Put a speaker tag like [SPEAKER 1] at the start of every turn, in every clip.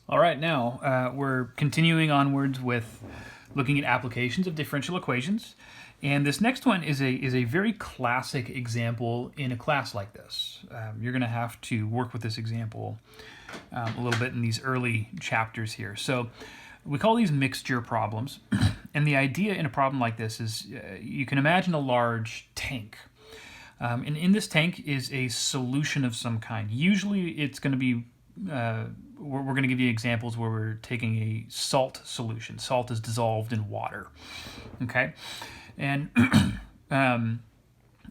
[SPEAKER 1] All right, now we're continuing onwards with looking at applications of differential equations. And this next one is a very classic example in a class like this. You're going to have to work with this example a little bit in these early chapters here. So we call these mixture problems. And the idea in a problem like this is you can imagine a large tank. And in this tank is a solution of some kind. Usually it's going to be we're going to give you examples where we're taking a salt solution. Salt is dissolved in water, okay? And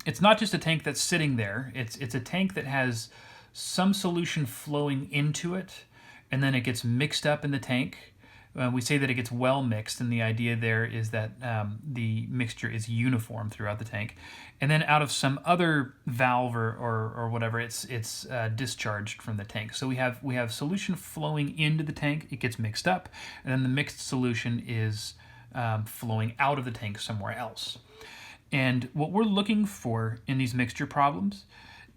[SPEAKER 1] it's not just a tank that's sitting there. It's a tank that has some solution flowing into it, and then it gets mixed up in the tank. We say that it gets well mixed, and the idea there is that the mixture is uniform throughout the tank. And then out of some other valve or whatever, it's discharged from the tank. So we have solution flowing into the tank, it gets mixed up, and then the mixed solution is flowing out of the tank somewhere else. And what we're looking for in these mixture problems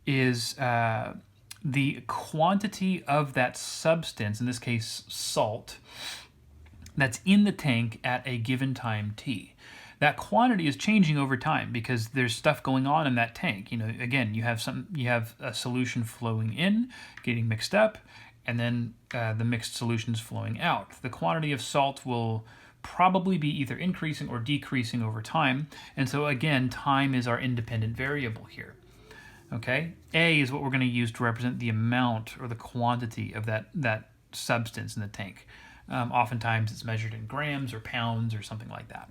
[SPEAKER 1] is the quantity of that substance, in this case salt, that's in the tank at a given time t. That quantity is changing over time because there's stuff going on in that tank. You know, again, you have a solution flowing in, getting mixed up, and then the mixed solutions flowing out. The quantity of salt will probably be either increasing or decreasing over time, and so again, time is our independent variable here. Okay, A is what we're going to use to represent the amount or the quantity of that substance in the tank. Oftentimes it's measured in grams or pounds or something like that.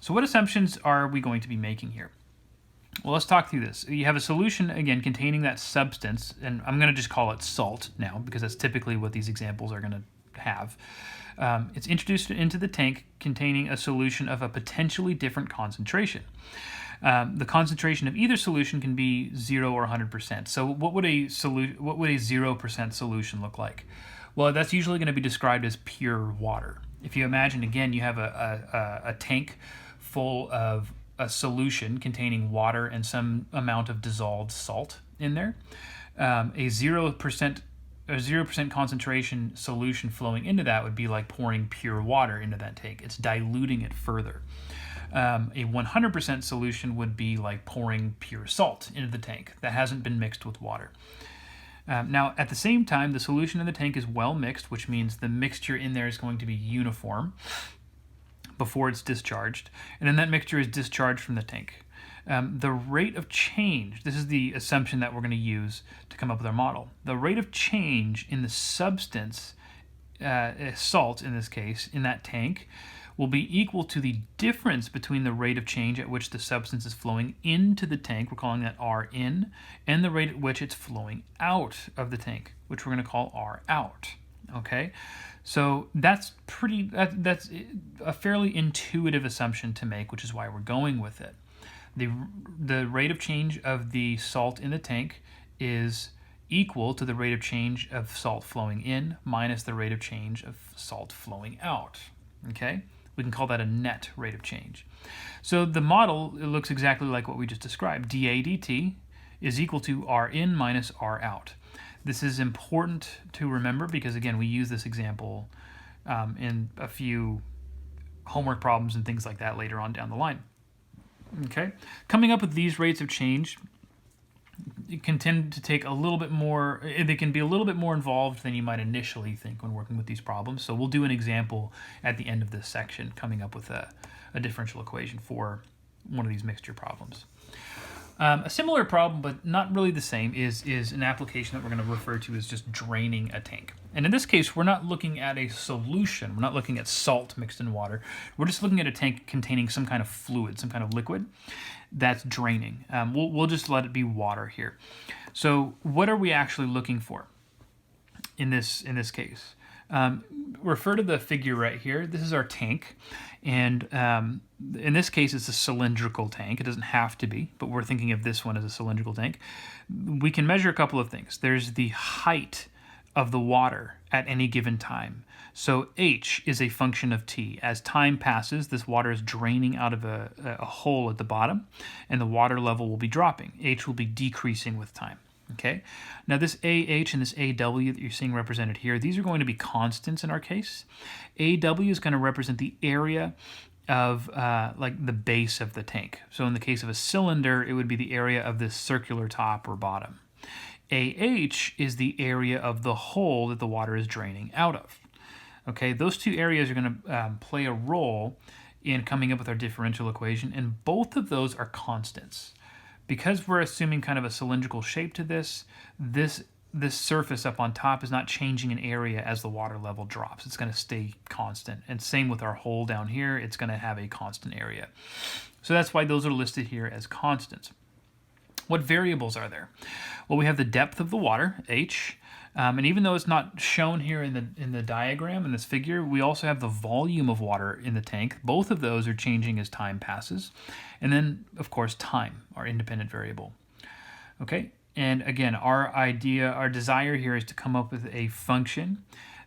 [SPEAKER 1] So what assumptions are we going to be making here? Well, let's talk through this. You have a solution, again, containing that substance, and I'm going to just call it salt now because that's typically what these examples are going to have. It's introduced into the tank containing a solution of a potentially different concentration. The concentration of either solution can be 0 or 100%. So what would a 0% solution look like? Well, that's usually going to be described as pure water. If you imagine, again, you have a tank full of a solution containing water and some amount of dissolved salt in there. A 0% concentration solution flowing into that would be like pouring pure water into that tank. It's diluting it further. A 100% solution would be like pouring pure salt into the tank that hasn't been mixed with water. Now, at the same time, the solution in the tank is well mixed, which means the mixture in there is going to be uniform before it's discharged, and then that mixture is discharged from the tank. The rate of change, this is the assumption that we're going to use to come up with our model. The rate of change in the substance, salt in this case, in that tank, will be equal to the difference between the rate of change at which the substance is flowing into the tank, we're calling that R in, and the rate at which it's flowing out of the tank, which we're going to call R out. Okay, so that's a fairly intuitive assumption to make, which is why we're going with it. The rate of change of the salt in the tank is equal to the rate of change of salt flowing in minus the rate of change of salt flowing out. Okay, we can call that a net rate of change. So the model, it looks exactly like what we just described. dA dt is equal to R in minus R out. This is important to remember because, again, we use this example in a few homework problems and things like that later on down the line. Okay, coming up with these rates of change, it can tend to take a little bit more, they can be a little bit more involved than you might initially think when working with these problems. So we'll do an example at the end of this section, coming up with a differential equation for one of these mixture problems. A similar problem, but not really the same, is an application that we're going to refer to as just draining a tank. And in this case, we're not looking at a solution. We're not looking at salt mixed in water. We're just looking at a tank containing some kind of fluid, some kind of liquid that's draining. We'll just let it be water here. So what are we actually looking for in this case? Refer to the figure right here. This is our tank, and in this case it's a cylindrical tank. It doesn't have to be, but we're thinking of this one as a cylindrical tank. We can measure a couple of things. There's the height of the water at any given time. So h is a function of t. As time passes, this water is draining out of a hole at the bottom, and the water level will be dropping. H will be decreasing with time. Okay, now this AH and this AW that you're seeing represented here, these are going to be constants in our case. AW is going to represent the area of like the base of the tank. So in the case of a cylinder, it would be the area of this circular top or bottom. AH is the area of the hole that the water is draining out of. Okay, those two areas are going to play a role in coming up with our differential equation, and both of those are constants. Because we're assuming kind of a cylindrical shape to this surface up on top is not changing in area as the water level drops. It's going to stay constant. And same with our hole down here, it's going to have a constant area. So that's why those are listed here as constants. What variables are there? Well, we have the depth of the water, h, and even though it's not shown here in the diagram, in this figure, we also have the volume of water in the tank. Both of those are changing as time passes. And then, of course, time, our independent variable. Okay, and again, our desire here is to come up with a function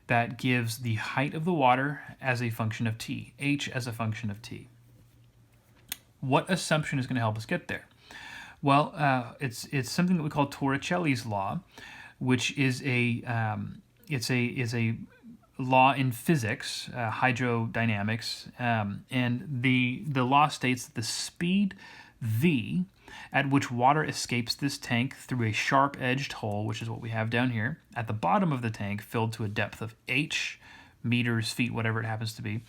[SPEAKER 1] that gives the height of the water as a function of t, h as a function of t. What assumption is going to help us get there? Well, it's something that we call Torricelli's law, which is a law in physics, hydrodynamics, and the law states that the speed v at which water escapes this tank through a sharp-edged hole, which is what we have down here, at the bottom of the tank, filled to a depth of h, meters, feet, whatever it happens to be,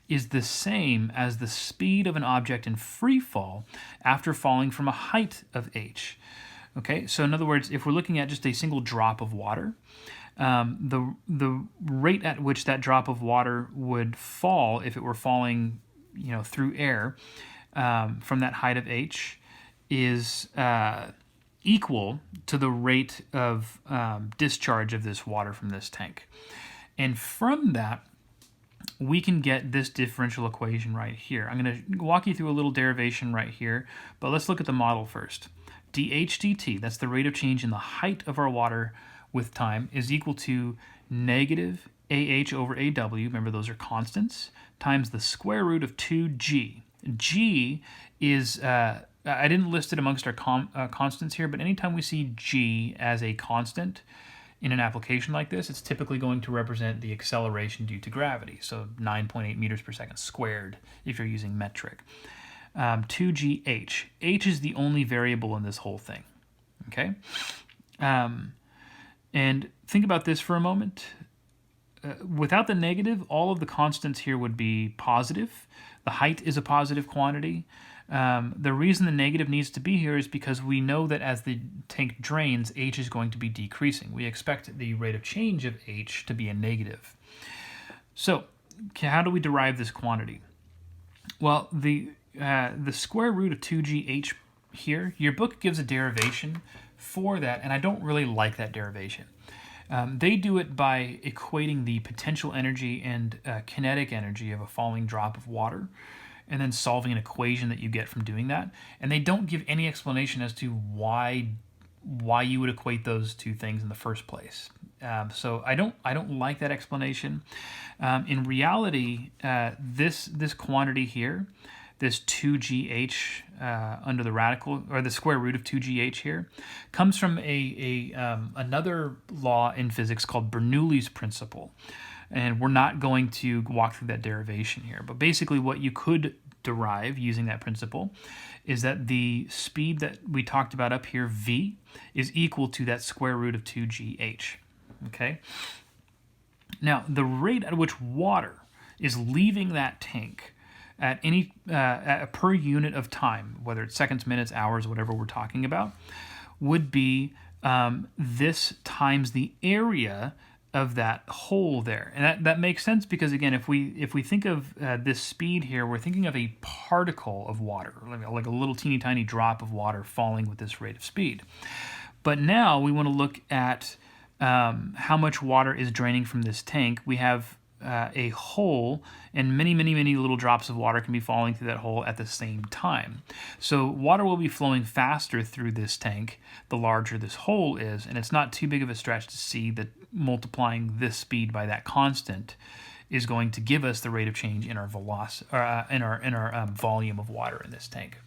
[SPEAKER 1] is the same as the speed of an object in free fall after falling from a height of h. Okay, so in other words, if we're looking at just a single drop of water, the rate at which that drop of water would fall if it were falling, through air from that height of h is equal to the rate of discharge of this water from this tank. And from that, we can get this differential equation right here. I'm going to walk you through a little derivation right here, but let's look at the model first. dH dt, that's the rate of change in the height of our water with time, is equal to negative AH over AW, remember those are constants, times the square root of 2G. G is, I didn't list it amongst our constants here, but anytime we see G as a constant in an application like this, it's typically going to represent the acceleration due to gravity, so 9.8 meters per second squared if you're using metric. 2gh. H is the only variable in this whole thing, okay? And think about this for a moment. Without the negative, all of the constants here would be positive. The height is a positive quantity. The reason the negative needs to be here is because we know that as the tank drains, h is going to be decreasing. We expect the rate of change of h to be a negative. So, how do we derive this quantity? Well, the square root of 2gh here, your book gives a derivation for that, and I don't really like that derivation. They do it by equating the potential energy and kinetic energy of a falling drop of water, and then solving an equation that you get from doing that. And they don't give any explanation as to why you would equate those two things in the first place. So I don't like that explanation. In reality, this quantity here, this 2gh under the radical, or the square root of 2gh here, comes from another law in physics called Bernoulli's principle. And we're not going to walk through that derivation here. But basically what you could derive using that principle is that the speed that we talked about up here, v, is equal to that square root of 2gh. Okay? Now, the rate at which water is leaving that tank at any per unit of time, whether it's seconds, minutes, hours, whatever we're talking about, would be this times the area of that hole there. And that makes sense because, again, if we think of this speed here, we're thinking of a particle of water, like a little teeny tiny drop of water falling with this rate of speed. But now we want to look at how much water is draining from this tank. We have a hole, and many, many, many little drops of water can be falling through that hole at the same time. So water will be flowing faster through this tank the larger this hole is, and it's not too big of a stretch to see that multiplying this speed by that constant is going to give us the rate of change in our volume of water in this tank.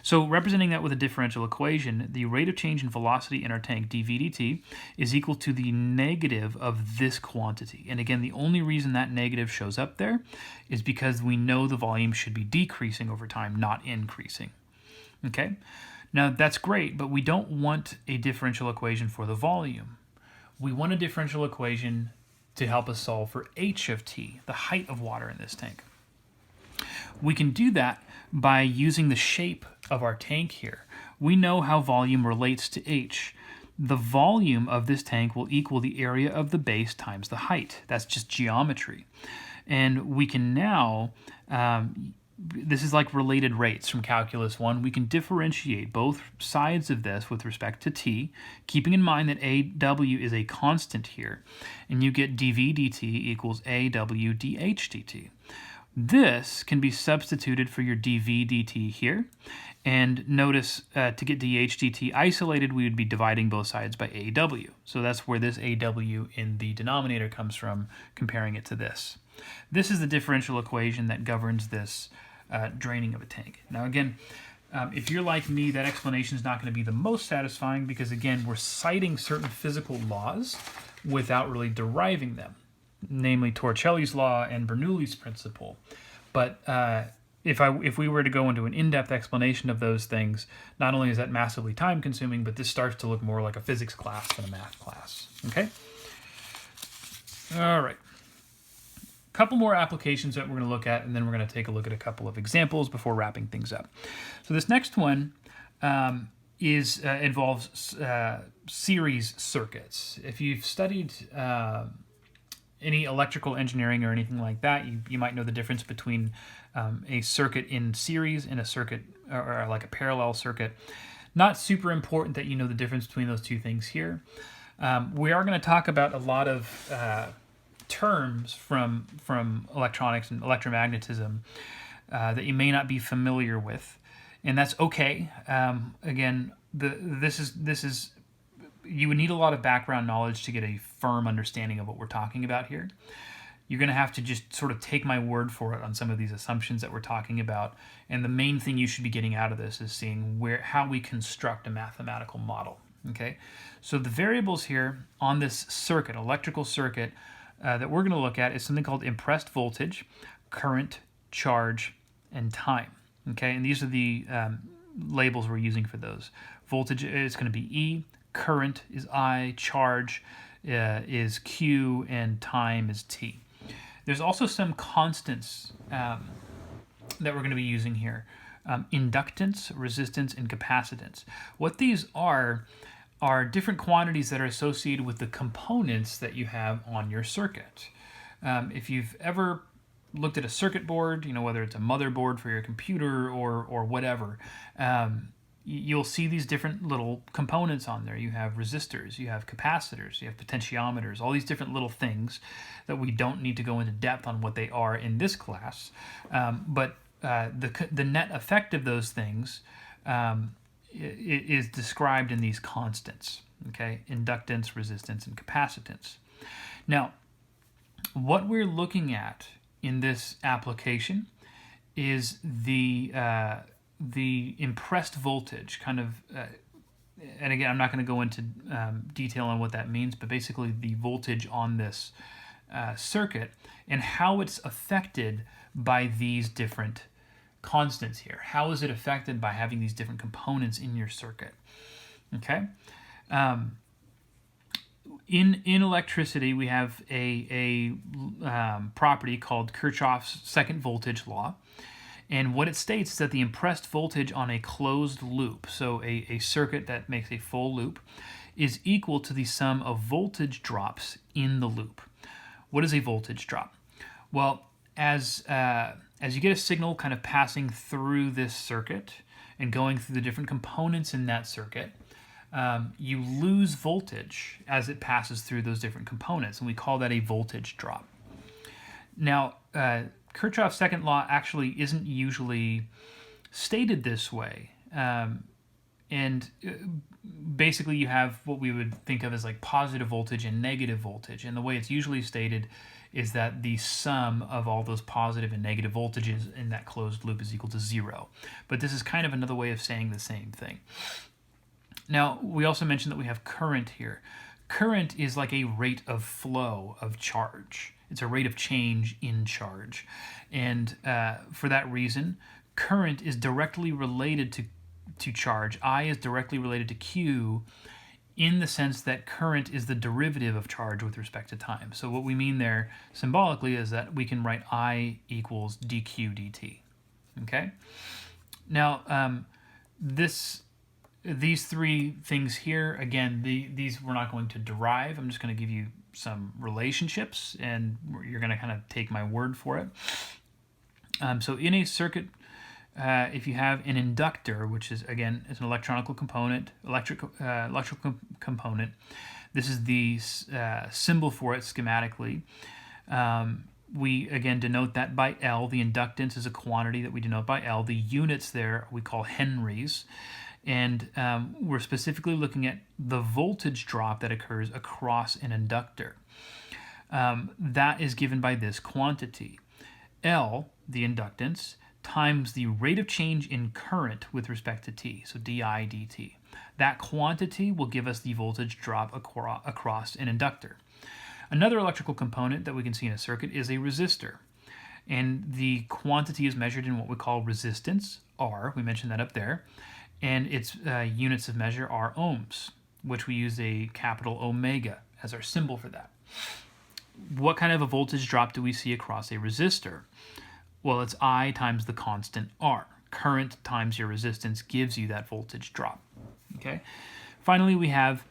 [SPEAKER 1] So representing that with a differential equation, the rate of change in velocity in our tank, dv dt, is equal to the negative of this quantity. And again, the only reason that negative shows up there is because we know the volume should be decreasing over time, not increasing. Okay? Now that's great, but we don't want a differential equation for the volume. We want a differential equation to help us solve for h of t, the height of water in this tank. We can do that by using the shape of our tank here. We know how volume relates to h. The volume of this tank will equal the area of the base times the height. That's just geometry. And we can now, this is like related rates from Calculus 1. We can differentiate both sides of this with respect to t, keeping in mind that AW is a constant here. And you get dv dt equals AW dH dt. This can be substituted for your dv dt here. And notice to get dH dt isolated, we would be dividing both sides by AW. So that's where this AW in the denominator comes from, comparing it to this. This is the differential equation that governs this draining of a tank. Now again, if you're like me, that explanation is not going to be the most satisfying because again, we're citing certain physical laws without really deriving them, namely Torricelli's law and Bernoulli's principle. But if we were to go into an in-depth explanation of those things, not only is that massively time-consuming, but this starts to look more like a physics class than a math class. Okay? All right. A couple more applications that we're going to look at, and then we're going to take a look at a couple of examples before wrapping things up. So this next one involves series circuits. If you've studied any electrical engineering or anything like that, you might know the difference between a circuit in series and a circuit or like a parallel circuit. Not super important that you know the difference between those two things here. We are going to talk about a lot of terms from electronics and electromagnetism that you may not be familiar with, and that's okay. Again, this is you would need a lot of background knowledge to get a firm understanding of what we're talking about here. You're going to have to just sort of take my word for it on some of these assumptions that we're talking about. And the main thing you should be getting out of this is seeing how we construct a mathematical model. Okay, so the variables here on this circuit, electrical circuit, that we're going to look at is something called impressed voltage, current, charge, and time. Okay, and these are the labels we're using for those. Voltage is going to be E, current is I, charge is Q, and time is T. There's also some constants that we're going to be using here. Inductance, resistance, and capacitance. What these are different quantities that are associated with the components that you have on your circuit. If you've ever looked at a circuit board, whether it's a motherboard for your computer or whatever, you'll see these different little components on there. You have resistors, you have capacitors, you have potentiometers, all these different little things that we don't need to go into depth on what they are in this class. But the net effect of those things is described in these constants, okay? Inductance, resistance, and capacitance. Now, what we're looking at in this application is the impressed voltage, kind of, and again, I'm not going to go into detail on what that means, but basically the voltage on this circuit and how it's affected by these different constants here. How is it affected by having these different components in your circuit? Okay. In electricity, we have a property called Kirchhoff's second voltage law. And what it states is that the impressed voltage on a closed loop, so a circuit that makes a full loop, is equal to the sum of voltage drops in the loop. What is a voltage drop? Well, as you get a signal kind of passing through this circuit and going through the different components in that circuit, you lose voltage as it passes through those different components, and we call that a voltage drop. Now, Kirchhoff's second law actually isn't usually stated this way. And basically you have what we would think of as like positive voltage and negative voltage. And the way it's usually stated is that the sum of all those positive and negative voltages in that closed loop is equal to 0. But this is kind of another way of saying the same thing. Now, we also mentioned that we have current here. Current is like a rate of flow of charge. It's a rate of change in charge. And for that reason, current is directly related to charge. I is directly related to Q in the sense that current is the derivative of charge with respect to time. So what we mean there symbolically is that we can write I equals dq dt. Okay? Now, these three things here, again, these we're not going to derive. I'm just going to give you some relationships, and you're going to kind of take my word for it. So in a circuit, if you have an inductor, which is, again, is an electrical component, component, this is the symbol for it schematically. We, again, denote that by L. The inductance is a quantity that we denote by L. The units there we call henries. And we're specifically looking at the voltage drop that occurs across an inductor. That is given by this quantity. L, the inductance, times the rate of change in current with respect to t, so di dt. That quantity will give us the voltage drop across an inductor. Another electrical component that we can see in a circuit is a resistor. And the quantity is measured in what we call resistance, R, we mentioned that up there, and its units of measure are ohms, which we use a capital omega as our symbol for that. What kind of a voltage drop do we see across a resistor? Well, it's I times the constant R. Current times your resistance gives you that voltage drop. Okay. Finally, we have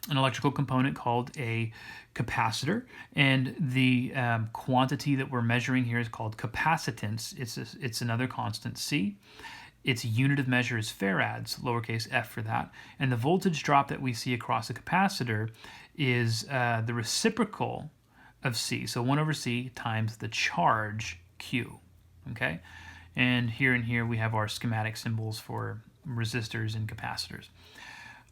[SPEAKER 1] an electrical component called a capacitor, and the quantity that we're measuring here is called capacitance. It's another constant C. Its unit of measure is farads, lowercase f for that, and the voltage drop that we see across a capacitor is the reciprocal of C, so 1 over C times the charge Q, okay? And here we have our schematic symbols for resistors and capacitors.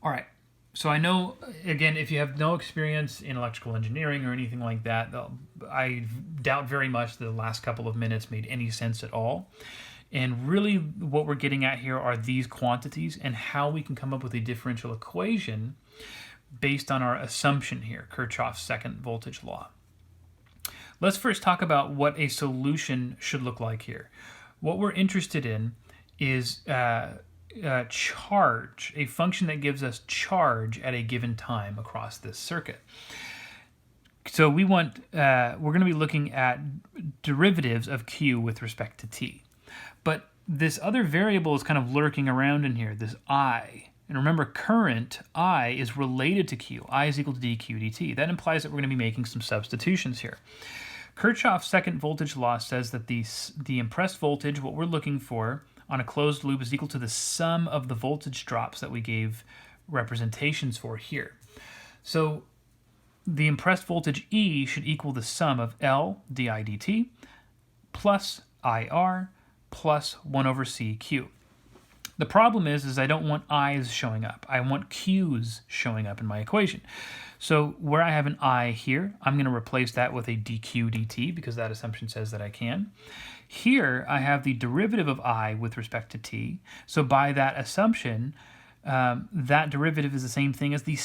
[SPEAKER 1] All right, so I know, again, if you have no experience in electrical engineering or anything like that, I doubt very much the last couple of minutes made any sense at all. And really what we're getting at here are these quantities and how we can come up with a differential equation based on our assumption here, Kirchhoff's second voltage law. Let's first talk about what a solution should look like here. What we're interested in is charge, a function that gives us charge at a given time across this circuit. So we're going to be looking at derivatives of Q with respect to t. But this other variable is kind of lurking around in here, this I. And remember, current, I, is related to Q. I is equal to dq dt. That implies that we're going to be making some substitutions here. Kirchhoff's second voltage law says that the impressed voltage, what we're looking for on a closed loop, is equal to the sum of the voltage drops that we gave representations for here. So the impressed voltage E should equal the sum of L di dt plus IR plus 1 over CQ. The problem is I don't want I's showing up. I want Q's showing up in my equation. So where I have an I here, I'm going to replace that with a dq dt because that assumption says that I can. Here I have the derivative of I with respect to t. So by that assumption, that derivative is the same thing as the